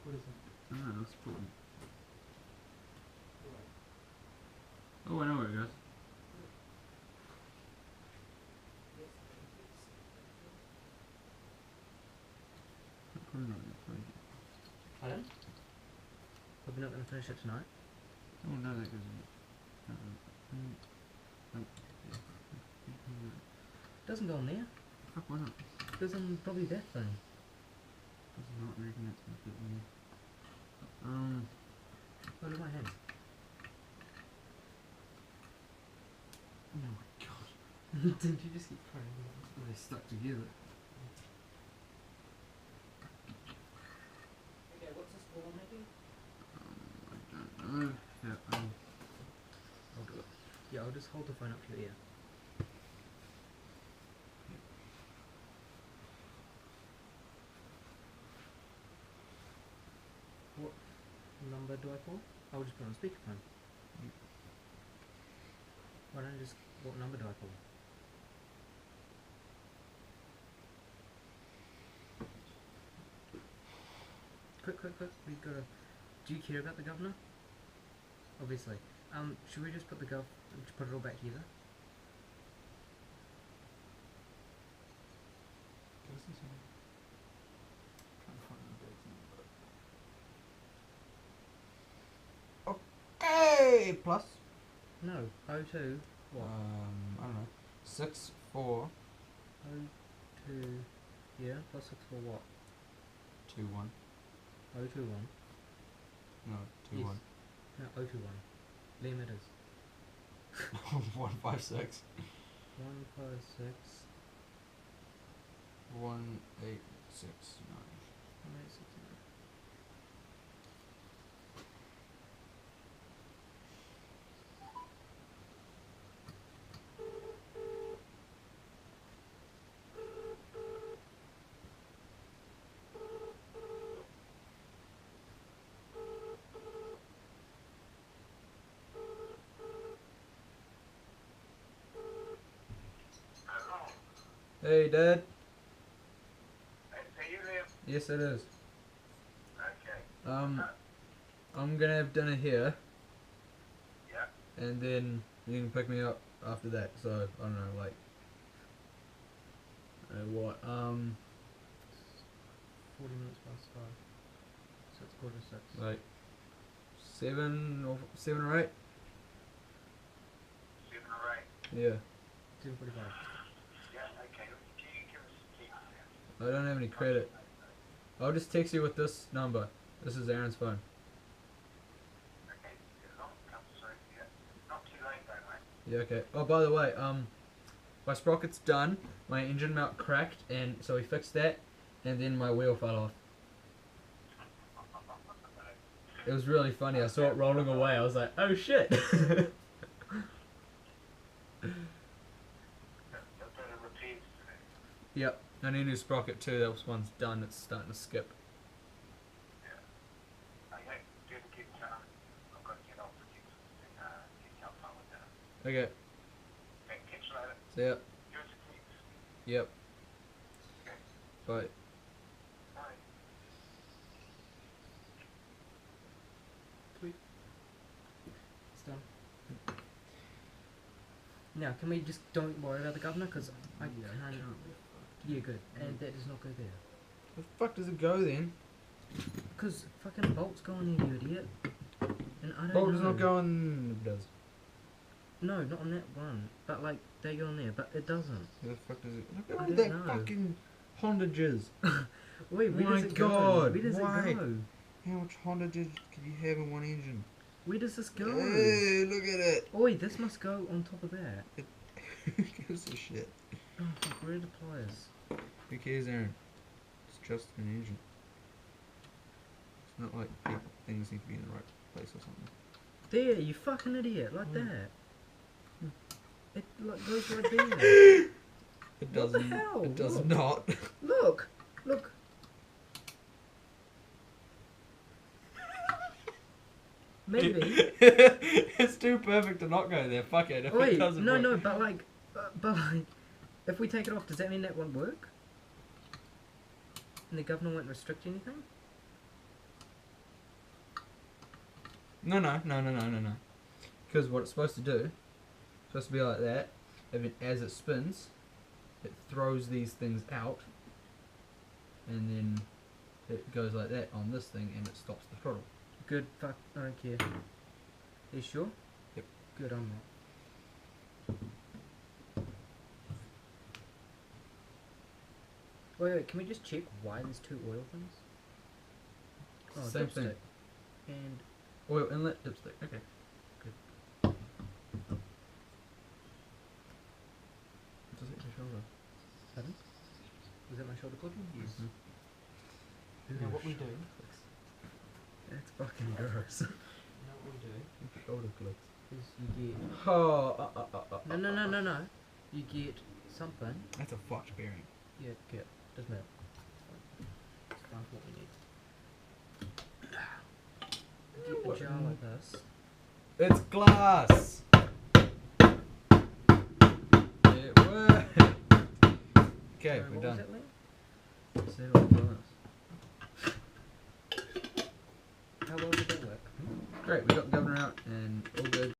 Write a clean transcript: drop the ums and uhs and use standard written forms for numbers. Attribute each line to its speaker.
Speaker 1: What is it?
Speaker 2: I don't know, it's important. Oh, I know where it goes. Probably not gonna play it.
Speaker 1: Pardon? Probably not going to finish it tonight.
Speaker 2: Oh no, that goes in. Oh,
Speaker 1: Doesn't go on there.
Speaker 2: fuck, why not?
Speaker 1: Goes on probably that thing.
Speaker 2: Does not reckon that's gonna fit in there.
Speaker 1: Oh, look at my hand.
Speaker 2: Oh my god.
Speaker 1: Did you just keep trying?
Speaker 2: They stuck together.
Speaker 1: Okay, what's this ball making?
Speaker 2: I don't know. Yeah,
Speaker 1: I'll do it. Yeah, I'll just hold the phone up to your ear. What number do I call? I'll just put it on speakerphone. Why don't I just... What number do I call? Quick, we gotta... Do you care about the governor? Obviously. Should we just put it all back together?
Speaker 2: Can I see something? Trying to find the dates number. Okay, plus.
Speaker 1: No, O2, what?
Speaker 2: I don't know. 6, 4,
Speaker 1: O2, yeah, plus 6 for what?
Speaker 2: 2, 1.
Speaker 1: O21.
Speaker 2: No, 2,
Speaker 1: Yes.
Speaker 2: 1.
Speaker 1: No, O21. Liam it is.
Speaker 2: 1, 5, 6.
Speaker 1: 156.
Speaker 2: 1, 8, 6, 9.
Speaker 1: 1869.
Speaker 2: Hey, Dad.
Speaker 3: Are you there?
Speaker 2: Yes, it is.
Speaker 3: Okay.
Speaker 2: I'm gonna have dinner here,
Speaker 3: Yeah.
Speaker 2: and then you can pick me up after that. So I don't know, like, what?
Speaker 1: 40 minutes past 5. So it's 5:45.
Speaker 2: Like 7 or 7 or 8.
Speaker 3: 7 or 8.
Speaker 2: Yeah.
Speaker 1: 7:45.
Speaker 3: Yeah, okay. Can you give us a key?
Speaker 2: I don't have any credit. I'll just text you with this number. This is Aaron's phone.
Speaker 3: Okay. As long as it comes through. Yeah. Not too late though, mate.
Speaker 2: Yeah, okay. Oh, by the way, my sprocket's done. My engine mount cracked, and so we fixed that, and then my wheel fell off. It was really funny. I saw it rolling away. I was like, oh shit.
Speaker 3: You've got repairs today.
Speaker 2: Yep. I need a new sprocket too. That one's done. It's starting to skip.
Speaker 3: Yeah. Okay. Do the kids I've got to get off the kids and get your phone with dinner.
Speaker 2: Okay.
Speaker 3: Okay, catch you later.
Speaker 2: See ya.
Speaker 3: Give us a text.
Speaker 2: Yep.
Speaker 3: Okay.
Speaker 2: Bye.
Speaker 3: Bye.
Speaker 1: It's done. Now, can we just don't worry about the governor? Because I can't... Yeah, good. And that does not go there.
Speaker 2: Where the fuck does it go then?
Speaker 1: Because fucking bolts go in there, you idiot. And I don't
Speaker 2: Bolt
Speaker 1: know.
Speaker 2: does not go in. It does.
Speaker 1: No, not on that one. But like, they go on there, but it doesn't.
Speaker 2: Where the fuck does it? Look
Speaker 1: I
Speaker 2: at all
Speaker 1: don't
Speaker 2: that
Speaker 1: know.
Speaker 2: fucking Honda jizz.
Speaker 1: Wait, where
Speaker 2: Oh
Speaker 1: does
Speaker 2: my
Speaker 1: it go?
Speaker 2: God,
Speaker 1: Where does
Speaker 2: why?
Speaker 1: it go?
Speaker 2: How much Honda jizz can you have in one engine?
Speaker 1: Where does this go?
Speaker 2: Hey, look at it.
Speaker 1: Oi, this must go on top of that.
Speaker 2: Who gives a shit?
Speaker 1: Oh fuck, where are the pliers?
Speaker 2: Who cares, Aaron? It's just an engine. It's not like things need to be in the right place or something.
Speaker 1: There, you fucking idiot, like
Speaker 2: Mm.
Speaker 1: that.
Speaker 2: Mm.
Speaker 1: It like goes right there.
Speaker 2: It
Speaker 1: What
Speaker 2: doesn't.
Speaker 1: the hell?
Speaker 2: It does
Speaker 1: Look.
Speaker 2: not.
Speaker 1: Look, look. Maybe.
Speaker 2: It's too perfect to not go there. Fuck it. If it
Speaker 1: Wait,
Speaker 2: doesn't
Speaker 1: no,
Speaker 2: work.
Speaker 1: no, but like, if we take it off, does that mean that won't work? And the governor won't restrict anything?
Speaker 2: No. Because what it's supposed to do, it's supposed to be like that. And then as it spins, it throws these things out, and then it goes like that on this thing, and it stops the throttle.
Speaker 1: Good. Fuck. I don't care. You sure?
Speaker 2: Yep.
Speaker 1: Good. I'm not. Wait. Can we just check why there's two oil things? Oh,
Speaker 2: Same
Speaker 1: dipstick.
Speaker 2: thing.
Speaker 1: And
Speaker 2: Oil inlet, dipstick. Okay. Does it your shoulder?
Speaker 1: pardon? Was that my shoulder clipping? Yes.
Speaker 2: Mhm.
Speaker 1: Now what we do? That's fucking gross.
Speaker 2: Now what we do? Shoulder clicks.
Speaker 1: Is you get no. You get something.
Speaker 2: That's a flush bearing.
Speaker 1: Yeah. Good. Doesn't matter. It's fine for what we need. Get a
Speaker 2: What?
Speaker 1: jar like this.
Speaker 2: It's glass. It worked. Okay,
Speaker 1: Sorry,
Speaker 2: we're
Speaker 1: what
Speaker 2: done.
Speaker 1: Was that, Liam?
Speaker 2: See what glass.
Speaker 1: How well did that work?
Speaker 2: Great, we got the governor out and all good.